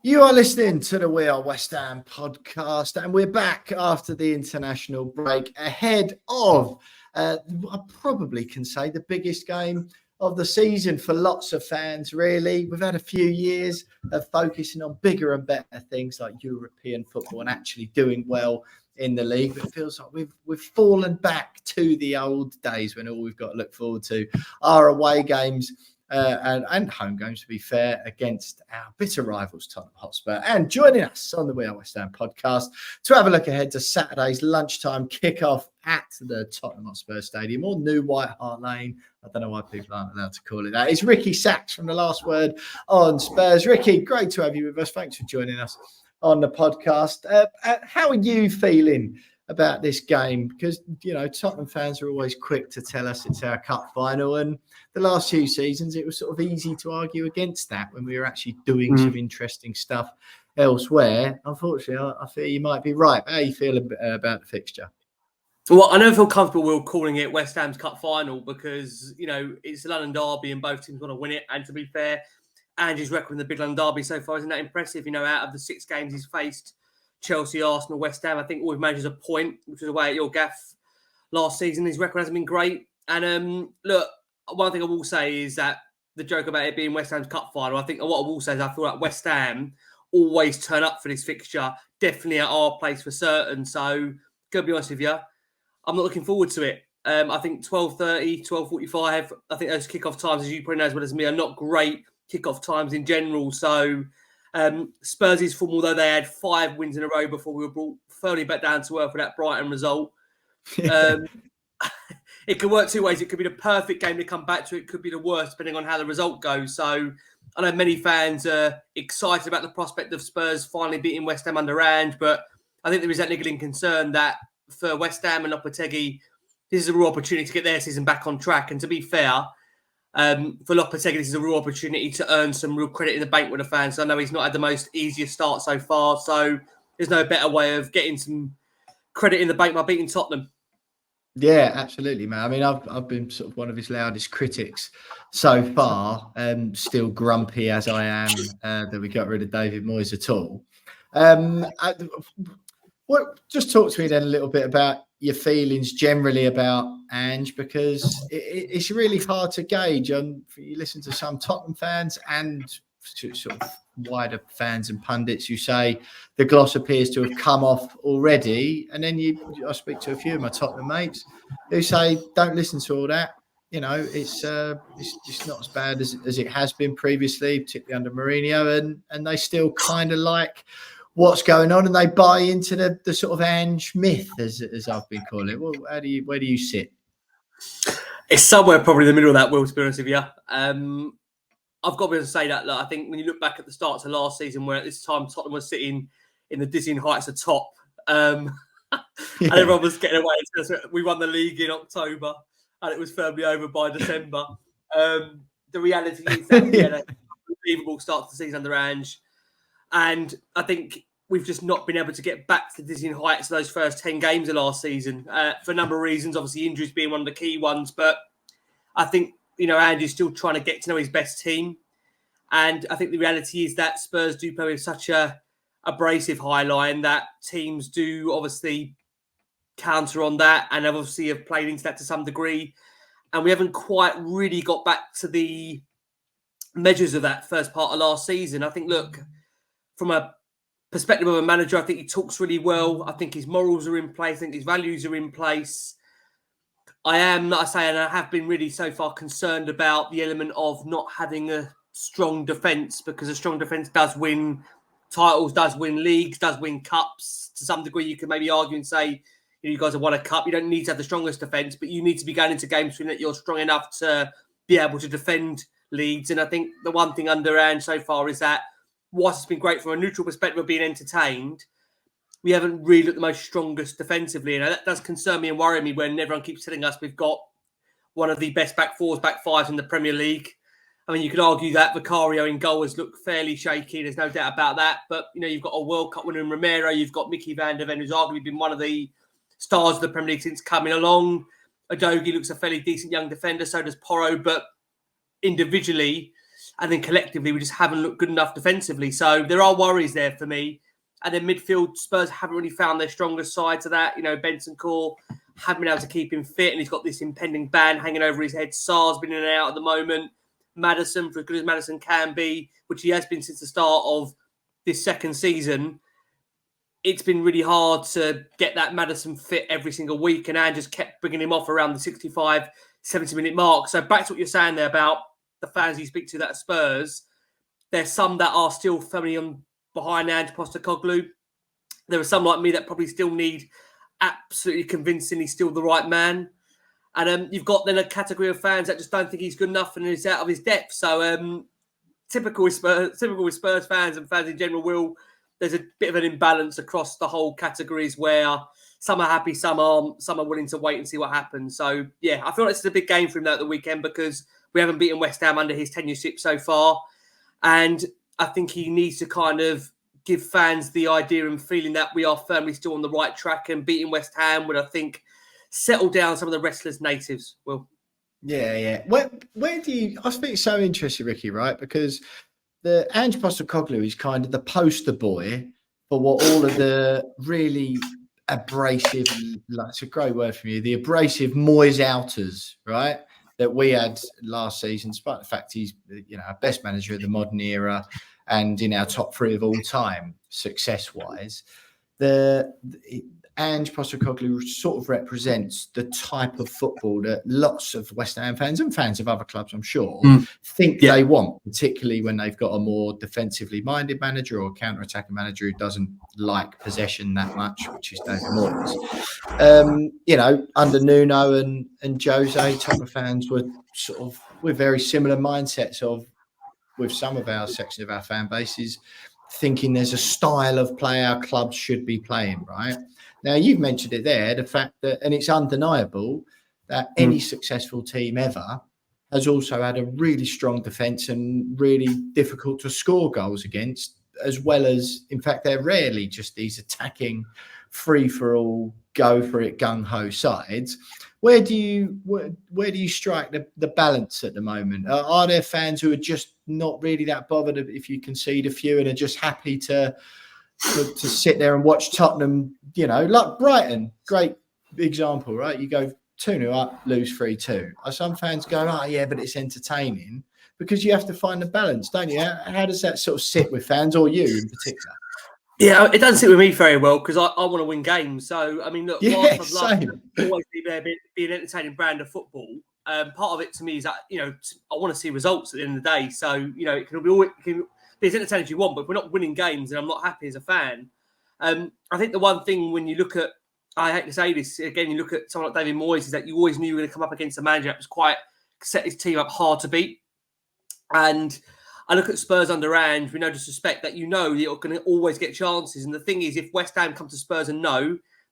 You are listening to the We Are West Ham podcast, and we're back after the international break ahead of, I probably can say, the biggest game of the season for lots of fans, really. We've had a few years of focusing on bigger and better things like European football and actually doing well in the league. But it feels like we've fallen back to the old days when all we've got to look forward to are away games. And home games, to be fair, against our bitter rivals, Tottenham Hotspur. And joining us on the We Are West Ham podcast to have a look ahead to Saturday's lunchtime kickoff at the Tottenham Hotspur Stadium, or New White Hart Lane. I don't know why people aren't allowed to call it that. It's Ricky Sachs from The Last Word on Spurs. Ricky, great to have you with us. Thanks for joining us on the podcast. How are you feeling about this game? Because, you know, Tottenham fans are always quick to tell us it's our cup final, and the last few seasons it was sort of easy to argue against that when we were actually doing some interesting stuff elsewhere. Unfortunately, I fear you might be right. How are you feeling about the fixture? Well, I never feel comfortable with calling it West Ham's cup final because, you know, it's the London derby and both teams want to win it. And to be fair, Ange's record in the big London derby so far isn't that impressive. You know, out of the 6 games he's faced, Chelsea, Arsenal, West Ham, I think all we've managed is a point, which was away at your gaff last season. His record hasn't been great. And look, one thing I will say is that the joke about it being West Ham's cup final, I think what I will say is I feel like West Ham always turn up for this fixture, definitely at our place for certain. So, gotta be honest with you, I'm not looking forward to it. I think 12:30, 12:45, I think those kickoff times, as you probably know as well as me, are not great kickoff times in general. So, Spurs' form, although they had 5 wins in a row before we were brought firmly back down to earth with that Brighton result. It can work 2 ways. It could be the perfect game to come back to. It could be the worst, depending on how the result goes. So I know many fans are excited about the prospect of Spurs finally beating West Ham under Ange, but I think there is that niggling concern that for West Ham and Lopetegui, this is a real opportunity to get their season back on track. And to be fair, for Lopetegui, this is a real opportunity to earn some real credit in the bank with the fans. I know he's not had the most easiest start so far, so there's no better way of getting some credit in the bank by beating Tottenham. Yeah, absolutely, man. I mean, I've been sort of one of his loudest critics so far, still grumpy as I am that we got rid of David Moyes at all. Just talk to me then a little bit about your feelings generally about Ange, because it's really hard to gauge. You listen to some Tottenham fans and sort of wider fans and pundits who say the gloss appears to have come off already, and then I speak to a few of my Tottenham mates who say don't listen to all that. You know, it's just not as bad as it has been previously, particularly under Mourinho, and they still kind of like what's going on, and they buy into the sort of Ange myth, as I've been calling it. Well, where do you sit? It's somewhere probably in the middle of that, Will, to be honest with you. I've got to be able to say that, look, I think when you look back at the start to last season, where at this time Tottenham was sitting in the dizzying heights of top, and everyone was getting away. We won the league in October, and it was firmly over by December. The reality is that we had an unbelievable start to the season under Ange, and I think we've just not been able to get back to the dizzying heights of those first 10 games of last season for a number of reasons, obviously injuries being one of the key ones, but I think, you know, Andy's still trying to get to know his best team. And I think the reality is that Spurs do play with such a abrasive high line that teams do obviously counter on that and obviously have played into that to some degree. And we haven't quite really got back to the measures of that first part of last season. I think, look, from a perspective of a manager, I think he talks really well. I think his morals are in place. I think his values are in place. I am, like I say, and I have been really so far concerned about the element of not having a strong defence, because a strong defence does win titles, does win leagues, does win cups. To some degree, you can maybe argue and say, you guys have won a cup. You don't need to have the strongest defence, but you need to be going into games feeling that you're strong enough to be able to defend leagues. And I think the one thing under Ange so far is that whilst it's been great from a neutral perspective of being entertained, we haven't really looked the most strongest defensively. And that does concern me and worry me when everyone keeps telling us we've got one of the best back fours, back fives in the Premier League. I mean, you could argue that Vicario in goal has looked fairly shaky. There's no doubt about that. But, you know, you've got a World Cup winner in Romero. You've got Mickey van der Ven, who's arguably been one of the stars of the Premier League since coming along. Udogie looks a fairly decent young defender. So does Porro. But individually, And then collectively, we just haven't looked good enough defensively. So there are worries there for me. And then midfield, Spurs haven't really found their strongest side to that. Benson Core haven't been able to keep him fit, and he's got this impending ban hanging over his head. Sarr's been in and out at the moment. Maddison, for as good as Maddison can be, which he has been since the start of this second season, it's been really hard to get that Maddison fit every single week, and Ange just kept bringing him off around the 65, 70-minute mark. So back to what you're saying there about the fans you speak to that are Spurs, there's some that are still firmly on behind Ange Postecoglou. There are some like me that probably still need absolutely convincing he's still the right man. And you've got then a category of fans that just don't think he's good enough and is out of his depth. So typical with Spurs fans and fans in general, there's a bit of an imbalance across the whole categories where some are happy, some aren't, some are willing to wait and see what happens. So, yeah, I feel like it's a big game for him though at the weekend because we haven't beaten West Ham under his tenureship so far. And I think he needs to kind of give fans the idea and feeling that we are firmly still on the right track, and beating West Ham would, I think, settle down some of the restless natives. Well, yeah. Where do you? I think it's so interesting, Ricky, right? Because the Ange Postecoglou is kind of the poster boy for what all of the really abrasive, that's a great word from you, the abrasive Moyes outers, right? That we had last season, despite the fact he's our best manager of the modern era and in our top 3 of all time, success-wise. Ange Postecoglou sort of represents the type of football that lots of West Ham fans and fans of other clubs, I'm sure, think they want, particularly when they've got a more defensively minded manager or counter-attacking manager who doesn't like possession that much, which is David Moyes. Under Nuno and Jose, Tottenham fans were with very similar mindsets with some of our section of our fan bases thinking there's a style of play our clubs should be playing, right? Now, you've mentioned it there, the fact that, and it's undeniable, that any successful team ever has also had a really strong defence and really difficult to score goals against, as well as, in fact, they're rarely just these attacking, free-for-all, go-for-it, gung-ho sides. Where do you strike the balance at the moment? Are there fans who are just not really that bothered if you concede a few and are just happy to sit there and watch Tottenham, like Brighton, great example, right? You go 2-0 up, lose 3-2. Some fans go, but it's entertaining, because you have to find the balance, don't you? How does that sort of sit with fans, or you in particular? Yeah, it doesn't sit with me very well because I want to win games. So, I mean, look, whilst I'd love to always be an entertaining brand of football, part of it to me is that, I want to see results at the end of the day. So, it can be as entertaining as you want, but if we're not winning games and I'm not happy as a fan. I think the one thing when you look at, I hate to say this, again, you look at someone like David Moyes, is that you always knew you were going to come up against a manager that was quite set his team up hard to beat. And I look at Spurs under Ange, we no disrespect, that you're going to always get chances. And the thing is, if West Ham come to Spurs and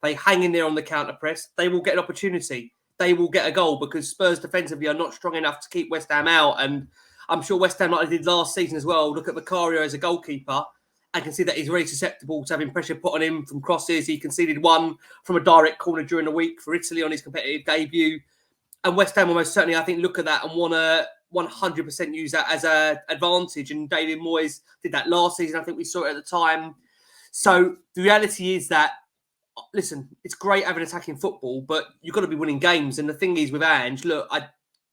they hang in there on the counter press, they will get an opportunity. They will get a goal because Spurs defensively are not strong enough to keep West Ham out. And I'm sure West Ham, like they did last season as well, look at Vicario as a goalkeeper and can see that he's really susceptible to having pressure put on him from crosses. He conceded one from a direct corner during the week for Italy on his competitive debut. And West Ham almost certainly, I think, look at that and want to 100% use that as an advantage. And David Moyes did that last season. I think we saw it at the time. So the reality is that, listen, it's great having attacking football, but you've got to be winning games. And the thing is with Ange, look, I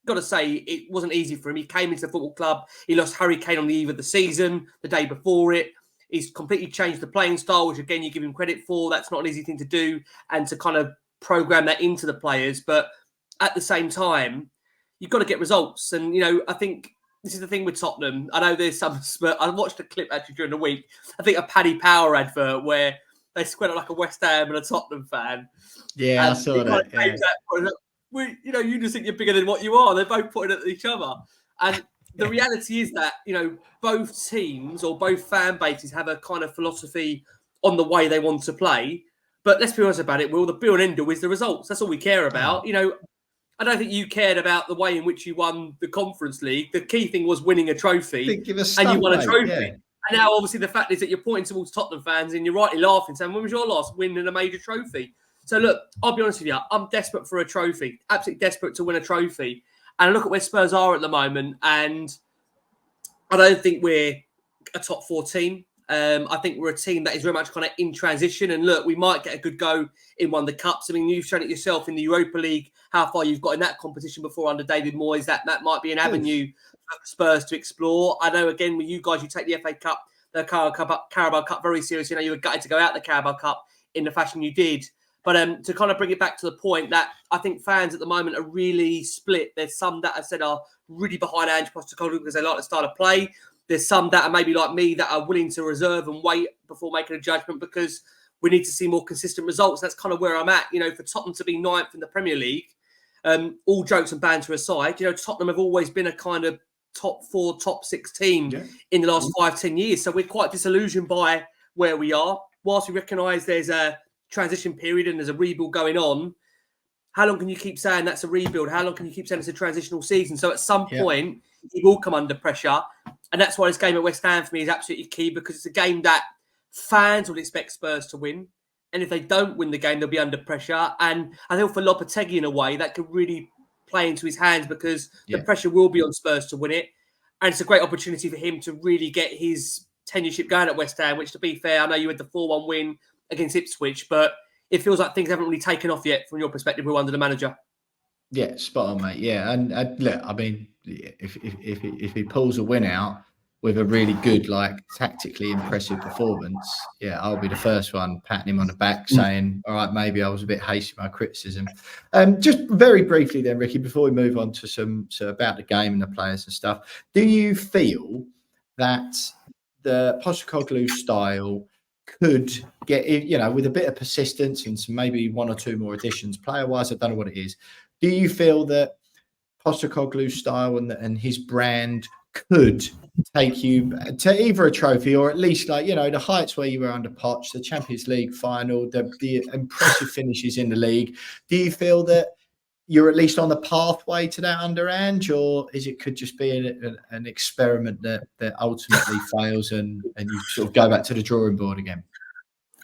got to say it wasn't easy for him. He came into the football club. He lost Harry Kane on the eve of the season, the day before it. He's completely changed the playing style, which again, you give him credit for. That's not an easy thing to do and to kind of program that into the players. But at the same time, you've got to get results. And, I think this is the thing with Tottenham. I know there's some, but I watched a clip actually during the week. I think a Paddy Power advert where they squared up like a West Ham and a Tottenham fan. Yeah, I saw that. You just think you're bigger than what you are. They're both pointing at each other. And the reality is that, both teams or both fan bases have a kind of philosophy on the way they want to play. But let's be honest about it, Will, the be and end all is the results. That's all we care about. I don't think you cared about the way in which you won the Conference League. The key thing was winning a trophy, and you won a trophy. Yeah. And now, obviously, the fact is that you're pointing towards Tottenham fans and you're rightly laughing, saying, when was your last win in a major trophy? So, look, I'll be honest with you. I'm desperate for a trophy, absolutely desperate to win a trophy. And I look at where Spurs are at the moment, and I don't think we're a top 4 team. I think we're a team that is very much kind of in transition. And look, we might get a good go in one of the cups. I mean, you've shown it yourself in the Europa League, how far you've got in that competition before under David Moyes. That might be an avenue for Spurs to explore. I know, again, with you guys, you take the FA Cup, the Carabao Cup very seriously. You know, you were gutted to go out the Carabao Cup in the fashion you did. But to kind of bring it back to the point that I think fans at the moment are really split. There's some that I said are really behind Ange Postecoglou because they like the style of play. There's some that are maybe like me that are willing to reserve and wait before making a judgment because we need to see more consistent results. That's kind of where I'm at. You know, for Tottenham to be 9th in the Premier League, all jokes and banter aside, you know, Tottenham have always been a kind of top 4, top 6 team in the last 5-10 years. So we're quite disillusioned by where we are. Whilst we recognise there's a transition period and there's a rebuild going on, how long can you keep saying that's a rebuild? How long can you keep saying it's a transitional season? So at some point, he will come under pressure. And that's why this game at West Ham for me is absolutely key because it's a game that fans will expect Spurs to win. And if they don't win the game, they'll be under pressure. And I think for Lopetegui, in a way, that could really play into his hands because the pressure will be on Spurs to win it. And it's a great opportunity for him to really get his tenureship going at West Ham, which, to be fair, I know you had the 4-1 win against Ipswich, but it feels like things haven't really taken off yet from your perspective. We're under the manager. Yeah, spot on, mate. Yeah, and look, I mean, if he pulls a win out with a really good, like tactically impressive performance, yeah, I'll be the first one patting him on the back, saying, "All right, maybe I was a bit hasty in my criticism." Just very briefly, then, Ricky, before we move on to about the game and the players and stuff, do you feel that the Postecoglou style could get, you know, with a bit of persistence and some maybe 1 or 2 more additions, player-wise, I don't know what it is. Do you feel that Postecoglou's style and his brand could take you to either a trophy or at least, like, you know, the heights where you were under Poch, the Champions League final, the impressive finishes in the league? Do you feel that you're at least on the pathway to that under Ange, or could just be an experiment that ultimately fails and you sort of go back to the drawing board again?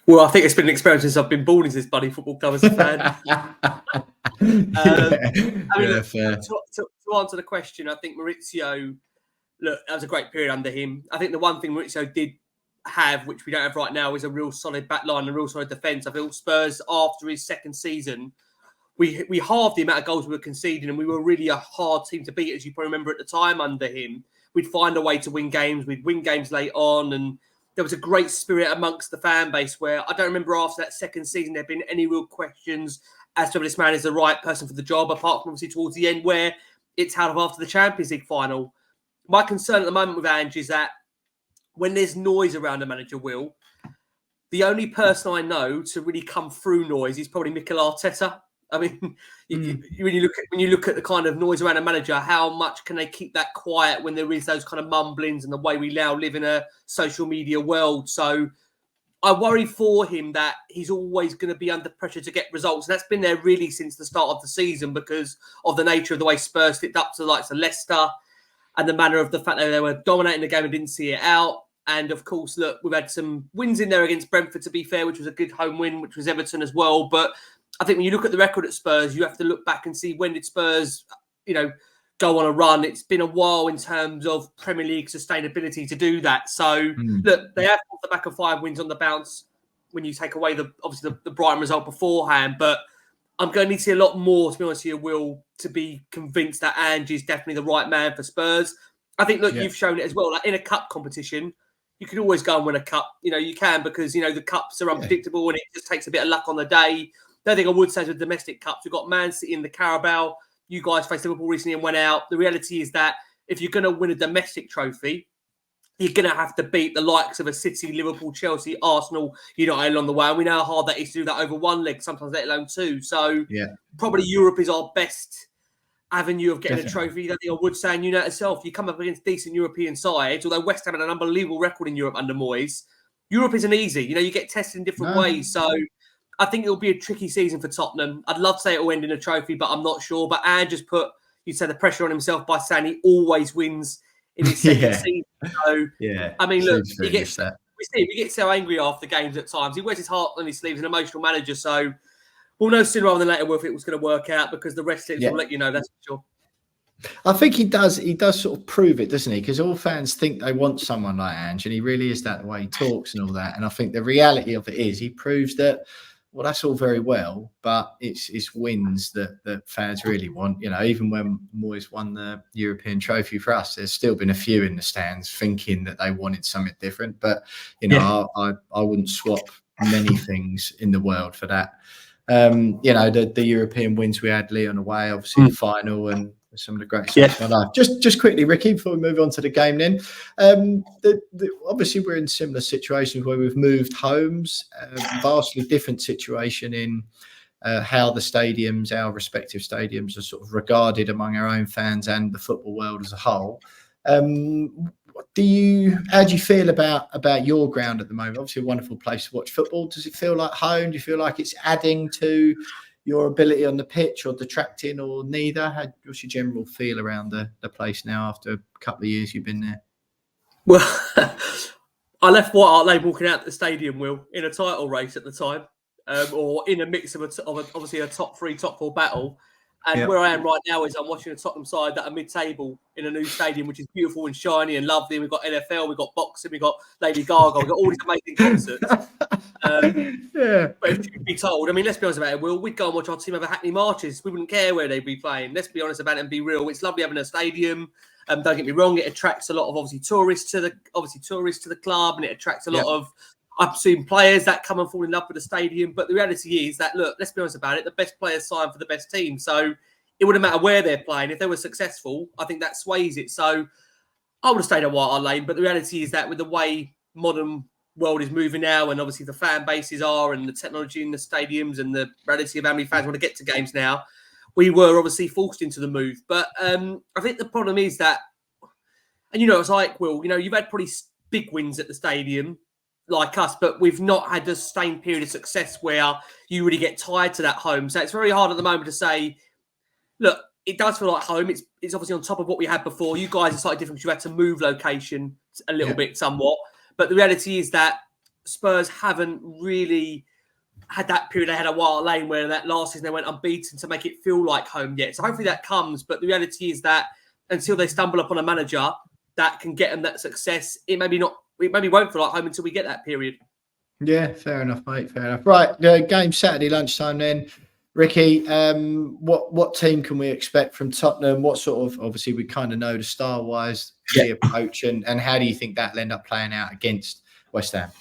Well, I think it's been an experience since I've been born into this bloody football club as a fan. I mean, look, to answer the question, I think Maurizio, look, that was a great period under him. I think the one thing Maurizio did have, which we don't have right now, is a real solid back line and a real solid defence. I feel Spurs, after his second season, we halved the amount of goals we were conceding, and we were really a hard team to beat, as you probably remember at the time under him. We'd find a way to win games. We'd win games late on, and there was a great spirit amongst the fan base where I don't remember after that second season there had been any real questions as to whether this man is the right person for the job, apart from obviously towards the end where it's held up after the Champions League final. My concern at the moment with Ange is that when there's noise around a manager, Will, the only person I know to really come through noise is probably Mikel Arteta. I mean, when you look at the kind of noise around a manager, how much can they keep that quiet when there is those kind of mumblings and the way we now live in a social media world? So I worry for him that he's always going to be under pressure to get results. And that's been there really since the start of the season because of the nature of the way Spurs slipped up to the likes of Leicester and the manner of the fact that they were dominating the game and didn't see it out. And of course, look, we've had some wins in there against Brentford, to be fair, which was a good home win, which was Everton as well. But I think when you look at the record at Spurs, you have to look back and see when did Spurs, you know, go on a run. It's been a while in terms of Premier League sustainability to do that. So, look, they have off the back of 5 wins on the bounce when you take away the Brighton result beforehand. But I'm going to need to see a lot more, to be honest with you, Will, to be convinced that Ange is definitely the right man for Spurs. I think, look, you've shown it as well. Like in a cup competition, you can always go and win a cup. You know, you can because, you know, the cups are unpredictable and it just takes a bit of luck on the day. The other thing I would say is with domestic cups, we've got Man City in the Carabao. You guys faced Liverpool recently and went out. The reality is that if you're going to win a domestic trophy, you're going to have to beat the likes of a City, Liverpool, Chelsea, Arsenal, United along the way. And we know how hard that is to do that over one leg, sometimes let alone 2. So probably Europe is our best avenue of getting a trophy. The other thing I would say, and you know it yourself, you come up against decent European sides, although West Ham had an unbelievable record in Europe under Moyes. Europe isn't easy. You know, you get tested in different ways. So I think it'll be a tricky season for Tottenham. I'd love to say it will end in a trophy, but I'm not sure. But Ange just put, you'd say, the pressure on himself by saying he always wins in his second season. So, I mean, look, he gets so angry after games at times. He wears his heart on his sleeve. He's an emotional manager. So we'll know sooner rather than later if it was going to work out because the rest of it will let you know, that's for sure. I think he does. He does sort of prove it, doesn't he? Because all fans think they want someone like Ange, and he really is that the way he talks and all that. And I think the reality of it is he proves that. Well, that's all very well, but it's wins that fans really want. You know, even when Moyes won the European trophy for us, there's still been a few in the stands thinking that they wanted something different. But you know, I wouldn't swap many things in the world for that. You know, the European wins we had, Leon away, obviously the final, and some of the great stuff in my life. Just quickly, Ricky, before we move on to the game then. Obviously, we're in similar situations where we've moved homes, vastly different situation in how the stadiums, our respective stadiums, are sort of regarded among our own fans and the football world as a whole. How do you feel about your ground at the moment? Obviously, a wonderful place to watch football. Does it feel like home? Do you feel like it's adding to your ability on the pitch, or detracting, or neither? What's your general feel around the place now after a couple of years you've been there? Well, I left White Hart Lane walking out the stadium, Will, in a title race at the time, or in a mix of obviously a top 3, top 4 battle. And where I am right now is I'm watching a Tottenham side that are mid-table in a new stadium, which is beautiful and shiny and lovely. We've got NFL, we've got boxing, we've got Lady Gaga, we've got all these amazing concerts. But if you could be told, I mean, let's be honest about it, Will, we'd go and watch our team over Hackney Marches. We wouldn't care where they'd be playing. Let's be honest about it and be real. It's lovely having a stadium. Don't get me wrong, it attracts a lot of tourists to the club, and it attracts a lot of, I've seen players that come and fall in love with the stadium. But the reality is that, look, let's be honest about it, the best players sign for the best team. So it wouldn't matter where they're playing. If they were successful, I think that sways it. So I would have stayed at White Hart Lane. But the reality is that with the way modern world is moving now, and obviously the fan bases are, and the technology in the stadiums, and the reality of how many fans want to get to games now, we were obviously forced into the move. But I think the problem is that, and you know, it's like, Will, you know, you've had pretty big wins at the stadium like us, but we've not had a sustained period of success where you really get tied to that home. So it's very hard at the moment to say, look, it does feel like home. It's obviously on top of what we had before. You guys are slightly different because you had to move location a little bit somewhat. But the reality is that Spurs haven't really had that period ahead of White Hart Lane where that last season they went unbeaten to make it feel like home yet. So hopefully that comes. But the reality is that until they stumble upon a manager that can get them that success, it maybe won't feel like home until we get that period. Yeah, fair enough, mate. Fair enough. Right, game Saturday lunchtime then. Ricky, what team can we expect from Tottenham? What sort of, obviously we kind of know the style-wise, the approach, and how do you think that'll end up playing out against West Ham?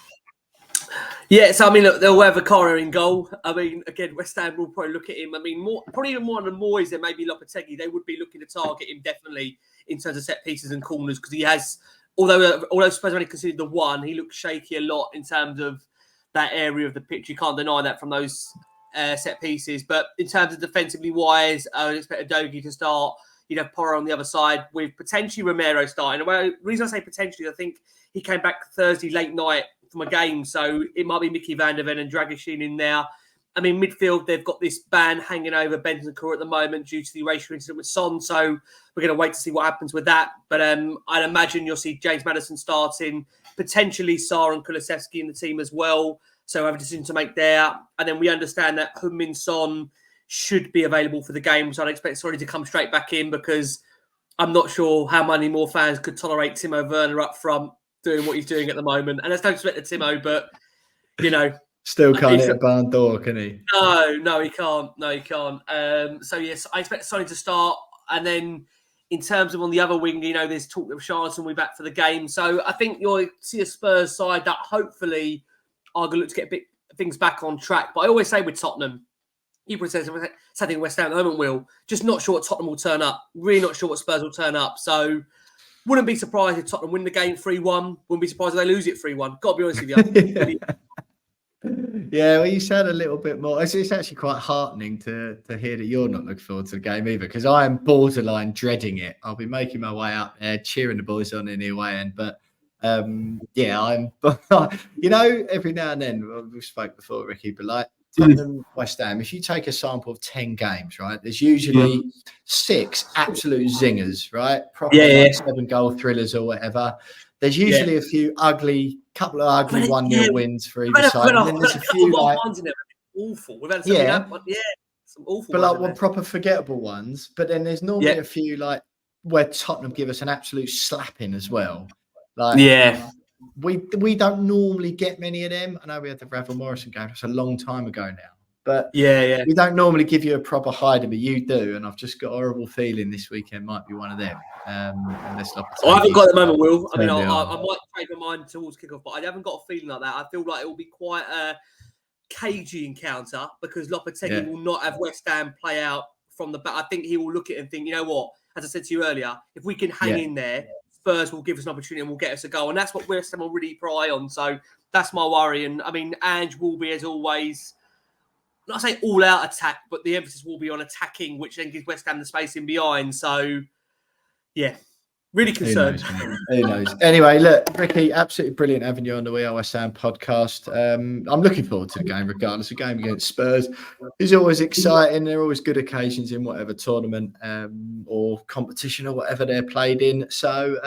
Yeah, so I mean, look, they'll have a corner in goal. I mean, again, West Ham will probably look at him. I mean, probably even more than Moyes than maybe Lopetegui. They would be looking to target him definitely in terms of set pieces and corners, because he has, although Spurs only conceded the one, he looks shaky a lot in terms of that area of the pitch. You can't deny that from those set pieces. But in terms of defensively wise, I would expect Udogie to start. You'd have Porro on the other side with potentially Romero starting. The reason I say potentially, I think he came back Thursday late night from a game, so it might be Mickey van der Ven and Dragusin in there. I mean, midfield, they've got this ban hanging over Bentancur at the moment due to the erasure incident with Son, so we're going to wait to see what happens with that. But I'd imagine you'll see James Maddison starting, potentially Sarr and Kulusevski in the team as well, so I have a decision to make there. And then we understand that Heung-min Son should be available for the game, so I'd expect Sonny to come straight back in, because I'm not sure how many more fans could tolerate Timo Werner up front doing what he's doing at the moment. And let's don't expect the Timo, but, you know. Still can't hit a barn door, can he? No, he can't. No, he can't. So, yes, I expect Sonny to start. And then in terms of on the other wing, you know, there's talk of Charlton will be back for the game. So I think you'll see a Spurs side that hopefully are going to look to get things back on track. But I always say with Tottenham, you probably said something West Ham at the moment, Will, just not sure what Tottenham will turn up. Really not sure what Spurs will turn up. So wouldn't be surprised if Tottenham win the game 3-1. Wouldn't be surprised if they lose it 3-1. Got to be honest with you. Yeah, well, you said a little bit more. It's actually quite heartening to hear that you're not looking forward to the game either, because I am borderline dreading it. I'll be making my way up there, cheering the boys on in the away end. But yeah, I'm, you know, every now and then, we've spoke before, Ricky, but like Tottenham, West Ham, if you take a sample of 10 games, right, there's usually 6 absolute zingers, right? Proper 7-goal thrillers or whatever. There's usually a couple of ugly 1-0 wins for either side. And then there's a few like ones in there. Awful. We've had some some awful. But like proper forgettable ones. But then there's normally a few like where Tottenham give us an absolute slapping as well. Like, Yeah. We don't normally get many of them. I know we had the Ravel Morrison game. That's a long time ago now. But yeah, we don't normally give you a proper hide, but you do. And I've just got a horrible feeling this weekend might be one of them. Unless Lopetegui, I haven't got at the moment, Will. I mean, I I might change my mind towards kickoff, but I haven't got a feeling like that. I feel like it will be quite a cagey encounter because Lopetegui will not have West Ham play out from the back. I think he will look at it and think, you know what? As I said to you earlier, if we can hang in there, Spurs will give us an opportunity and will get us a goal. And that's what West Ham will really pry on. So that's my worry. And I mean, Ange will be, as always, not say all out attack, but the emphasis will be on attacking, which then gives West Ham the space in behind. So, yeah, really concerned. Who knows? Anyway, look, Ricky, absolutely brilliant having you on the We Are West Ham podcast. I'm looking forward to the game, regardless. A game against Spurs is always exciting. There are always good occasions in whatever tournament or competition or whatever they're played in. So,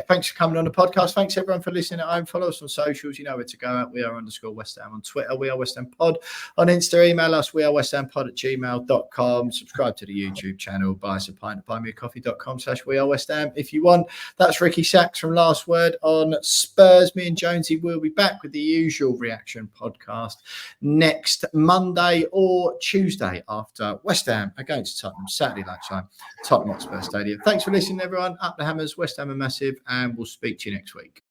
thanks for coming on the podcast. Thanks, everyone, for listening at home. Follow us on socials. You know where to go at. We are _West Ham on Twitter. We are West Ham Pod on Insta. Email us. We are West Ham Pod @gmail.com. Subscribe to the YouTube channel. Buy us a pint at buymeacoffee.com/We Are West Ham if you want. That's Ricky Sachs from Last Word on Spurs. Me and Jonesy will be back with the usual reaction podcast next Monday or Tuesday after West Ham against Tottenham, Saturday lunchtime, Tottenham Hotspur Stadium. Thanks for listening, everyone. Up the Hammers, West Ham are massive, and we'll speak to you next week.